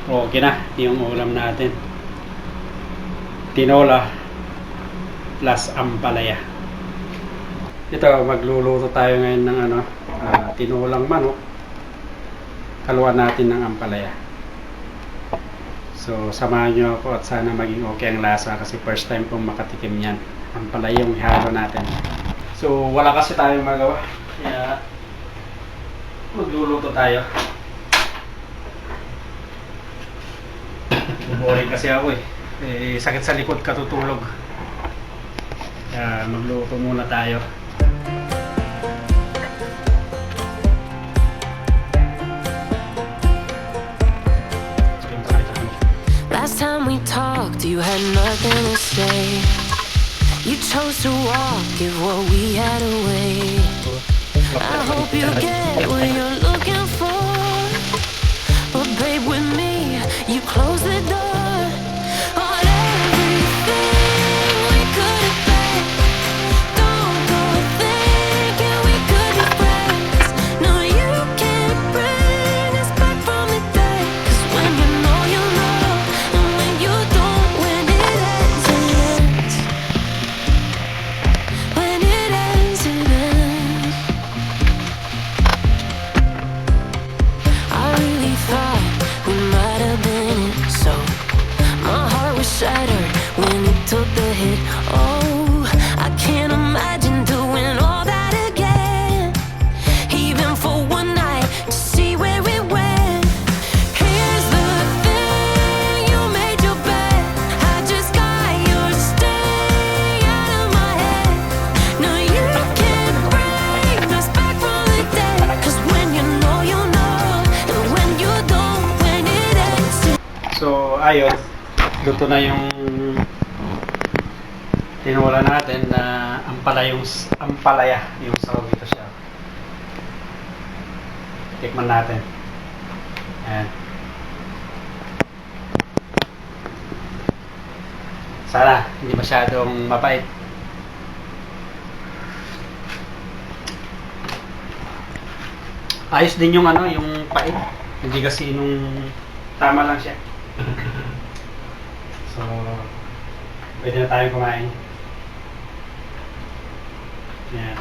Okay na yung ulam natin. Tinola plus ampalaya. Ito, magluluto tayo ngayon ng tinolang manok. Haluan natin ng ampalaya. So, samahan nyo ako at sana maging okay ang lasa kasi first time kong makatikim yan. Ampalaya yung ihalo natin. So, wala kasi tayong magawa. Kaya, magluluto tayo. Boring kasi ako sakit sa likod katutulog. Kaya magluto muna tayo. Last time we talked, you had nothing to say. You chose to walk, give what we had away. I hope you get what you're looking for. But babe, with me, you close the door on everything we could have been. Don't go thinking we could be friends. No, you can't bring us back from the dead. 'Cause when you know, you know. And when you don't, when it ends, it ends. When it ends, it ends. I really thought we might have been it, so my heart was shattered when it took the hit. Oh, I can't imagine doing all that again, even for one night to see where it went. Here's the thing, you made your bed, I just got your stay out of my head. No, you can't bring us back from the dead. 'Cause when you know, you know. And when you don't, when it ends. So, ayun. Luto na yung tinola natin na ampalaya. Yung sahog ito siya. Tikman natin. Ayan. Sana, hindi masyadong mapait. Ayos din yung yung pait. Hindi kasi nung tama lang siya. So, pwede na tayo kumain. Yan.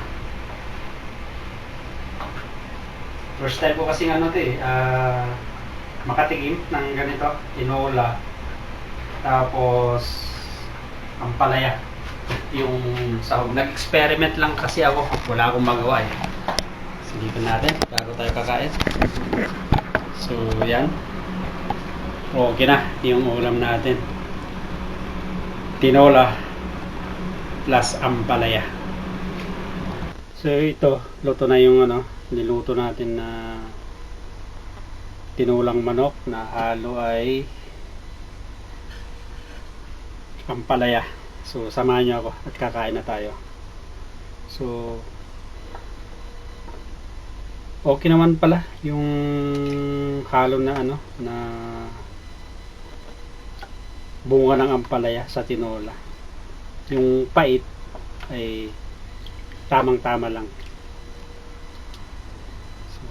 First time ko kasi makatikim ng ganito, tinola. Tapos, ampalaya. Yung sahog. Nag-experiment lang kasi ako. Wala akong magawa Silipin natin bago tayo kakain. So, yan. Okay na yung ulam natin. Tinola plus ampalaya. So, ito. Luto na yung niluto natin na tinolang manok na halo ay ampalaya. So, samahan nyo ako at kakain na tayo. So, okay naman pala yung halo na na bunga ng ampalaya sa tinola. Yung pait ay tamang-tama lang. So,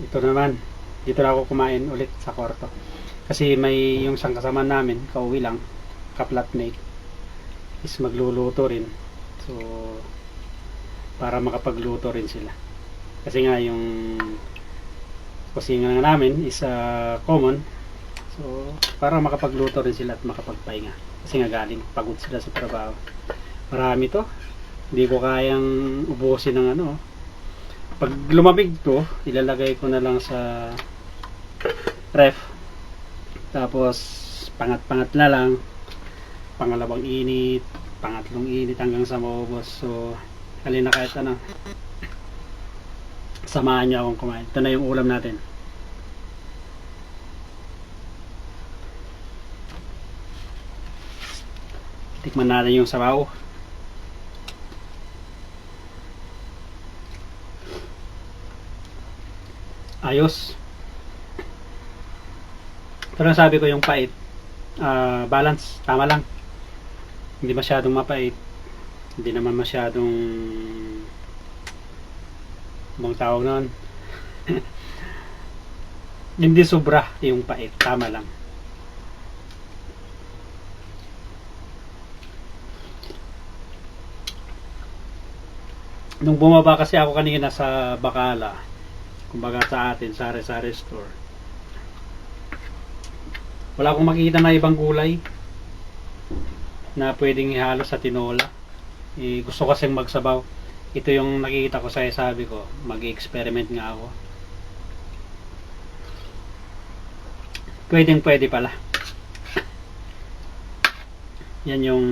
ito naman. Dito na ako kumain ulit sa kwarto. Kasi may yung isang kasama namin, kauwi lang, ka-flatmate, is magluluto rin. So, para makapagluto rin sila. Kasi nga yung kusina namin is common. So, para makapagluto rin sila at makapagpahinga. Kasi nga galing, pagod sila sa trabaho. Marami to. Hindi ko kayang ubusin ng Pag lumamig to, ilalagay ko na lang sa ref. Tapos, pangat-pangat na lang. Pangalawang init, pangatlong init hanggang sa maubos. So, halina kahit samahan niyo akong kumain. Ito na yung ulam natin. Tikman natin yung sabaw. Ayos. Pero sabi ko yung pait, balance, tama lang. Hindi masyadong mapait. Hindi naman masyadong bang tawag nun. Hindi sobra yung pait, tama lang. Nung bumaba kasi ako kanina sa Bacala, kumbaga sa atin, sari-sari store, wala akong makikita na ibang gulay na pwedeng ihalo sa tinola. Gusto kasing magsabaw. Ito yung nakikita ko sa sabi ko, mag-experiment nga ako. Pwede pala. Yan yung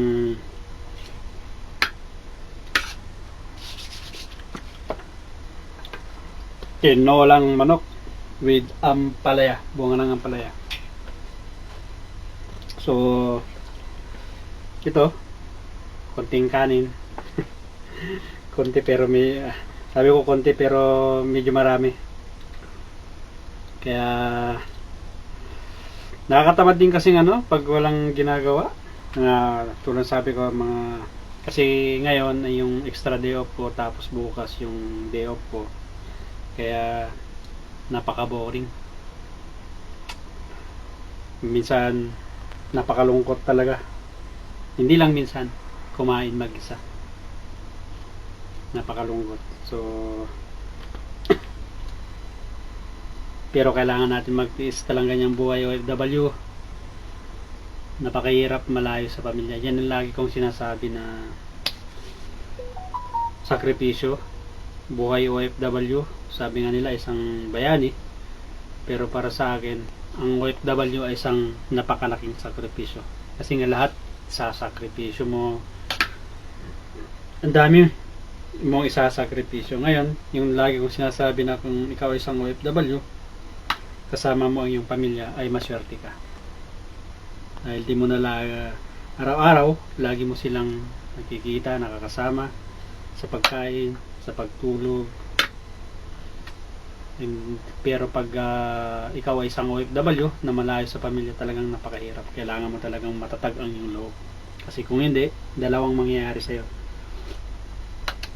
tinolang manok with ampalaya, bunga ng ampalaya. So, ito, konting kanin. Konti pero sabi ko konti pero medyo marami. Kaya, nakakatamad din kasi pag walang ginagawa. Tulad sabi ko, kasi ngayon ay yung extra day off ko, tapos bukas yung day off ko. Kaya, napaka-boring. Minsan, napakalungkot talaga. Hindi lang minsan, kumain mag-isa. Napakalungkot. So, pero kailangan natin magtiis talaga ganyang buhay OFW. Napakahirap malayo sa pamilya. Yan ang lagi kong sinasabi na sakripisyo. Buhay OFW, sabi nga nila isang bayani. Pero para sa akin, ang OFW ay isang napakalaking sakripisyo. Kasi nga lahat sa sakripisyo mo, ang dami mong isasakripisyo. Ngayon, yung lagi kong sinasabi na kung ikaw ay isang OFW, kasama mo ang iyong pamilya, ay maswerte ka. Dahil di mo na araw-araw, lagi mo silang nakikita, nakakasama sa pagkain, sa pagtulog. Pero pag ikaw ay isang OFW na malayo sa pamilya, talagang napakahirap. Kailangan mo talagang matatag ang iyong loob. Kasi kung hindi, dalawang mangyayari sa'yo.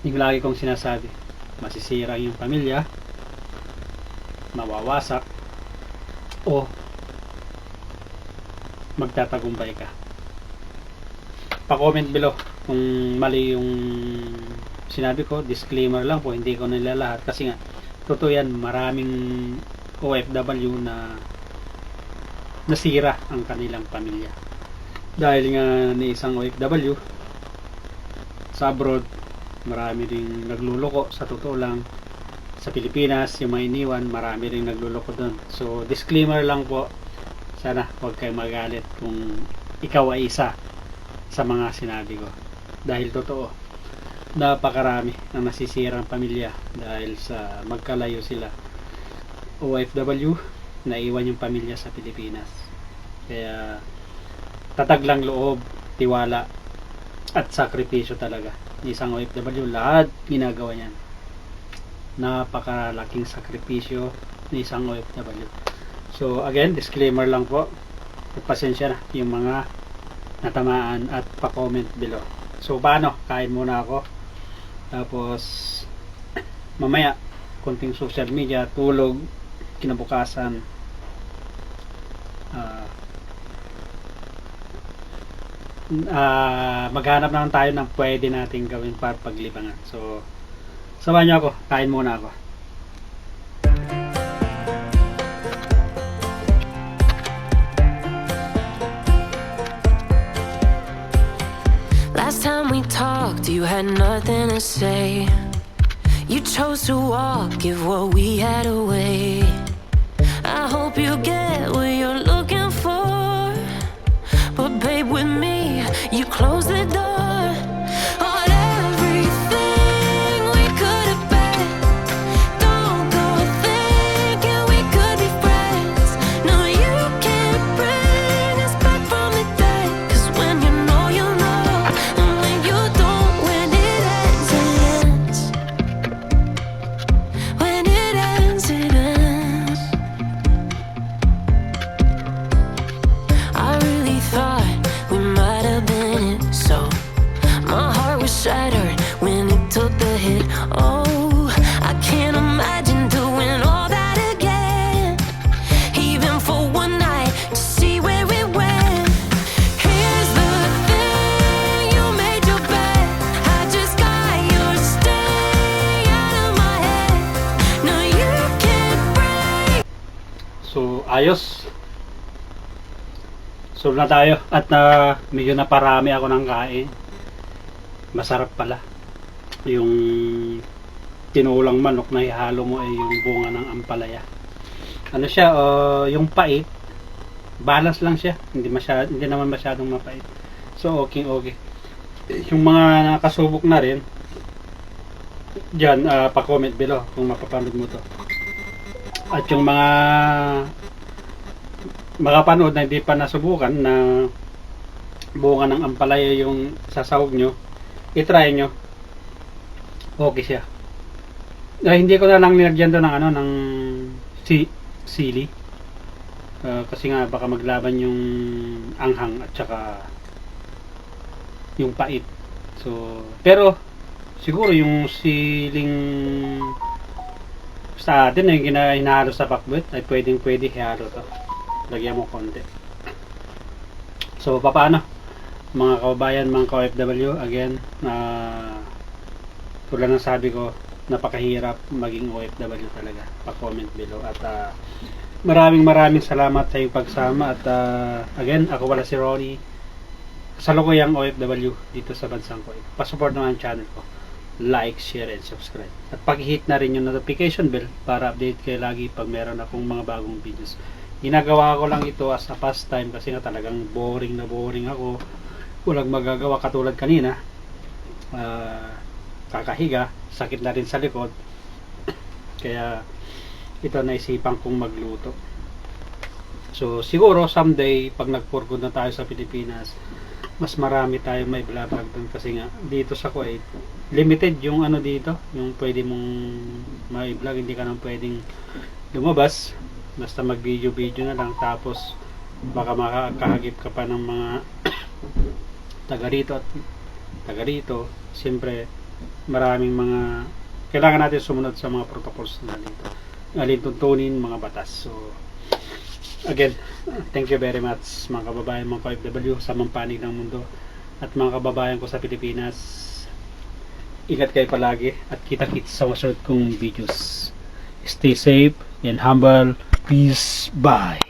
Yung lagi kong sinasabi, masisira yung pamilya, mawawasak, o magtatagumpay ka. Pa-comment below kung mali yung sinabi ko. Disclaimer lang po, hindi ko nilalahat kasi nga totoo yan, maraming OFW na nasira ang kanilang pamilya dahil nga ni isang OFW sa abroad. Marami ring nagluloko, sa totoo lang. Sa Pilipinas, yung mga iniwan, marami ring nagluloko doon. So, disclaimer lang po. Sana huwag kayong magalit kung ikaw ay isa sa mga sinabi ko. Dahil totoo, napakarami ang nasisirang pamilya dahil sa magkalayo sila. OFW, naiwan yung pamilya sa Pilipinas. Kaya, tatag lang loob, tiwala, at sakripisyo talaga. Isang OFW, lahat ginagawa niyan. Napakalaking sakripisyo ni isang OFW. So again, disclaimer lang po. Pasensya na yung mga natamaan at pa-comment below. So paano? Kain muna ako. Tapos mamaya, konting social media, tulog, kinabukasan. Maghanap naman tayo ng pwede nating gawin para paglibangan. So, samahan niyo ako. Kain muna ako. Last time we talked, you had nothing to say. You chose to walk, give what we had away. I hope you get what you're looking for, but babe, with me, you close the door on everything we could have been. Don't go thinking we could be friends. No, you can't bring us back from the dead. 'Cause when you know, you know. And when you don't, when it ends, it ends. When it ends, it ends. I really thought we might have been it, so my heart was shattered when it took the hit. Oh, I can't imagine doing all that again, even for one night to see where it went. Here's the thing, you made your bed, I just got your stay. ayos. Solve na tayo. At medyo naparami ako ng kain. Masarap pala. Yung tinulang manok na ihalo mo ay yung bunga ng ampalaya. Ano siya, yung pait, balance lang siya. Hindi naman masyadong mapait. So okay. Yung mga nakasubok na rin, dyan, pa-comment below kung mapapanood mo to. At yung mga makapanood na hindi pa nasubukan na bunga ng ampalaya yung sasawag nyo, i-try nyo. Okay siya. Hindi ko na lang nilagyan to ng ng sili. Kasi nga baka maglaban yung anghang at saka yung pait. So, pero siguro yung siling sa atin yung hinahalo sa pakbet ay pwede ihalo to. Lagyan mo konti. So, paano? Mga kababayan, mga ka-OFW, again, tulad ng sabi ko, napakahirap maging OFW talaga. Pa-comment below. At maraming salamat sa iyong pagsama. At again, ako wala si Ronnie. Kasalukuyang OFW dito sa bansang Kuwait. Pa-support naman ang channel ko. Like, share, and subscribe. At pag-hit na rin yung notification bell para update kayo lagi pag meron akong mga bagong videos. Ginagawa ko lang ito as a pastime kasi nga talagang boring ako. Walang magagawa katulad kanina. Kakahiga, sakit na rin sa likod. Kaya ito naisipan kong magluto. So siguro someday pag nag-for good na tayo sa Pilipinas, mas marami tayong may vlog doon kasi nga dito sa Kuwait limited yung dito, yung pwede mong may vlog, hindi ka nang pwedeng lumabas, basta mag video na lang, tapos baka makakahagip ka pa ng mga taga rito. Siyempre maraming mga kailangan natin sumunod sa mga protocols na dito, alintuntunin mga batas. So again, thank you very much mga kababayan, mga ka-OFW sa mampanig ng mundo, at mga kababayan ko sa Pilipinas, ingat kayo palagi at kita-kits sa susunod kong videos. Stay safe and humble. Peace. Bye.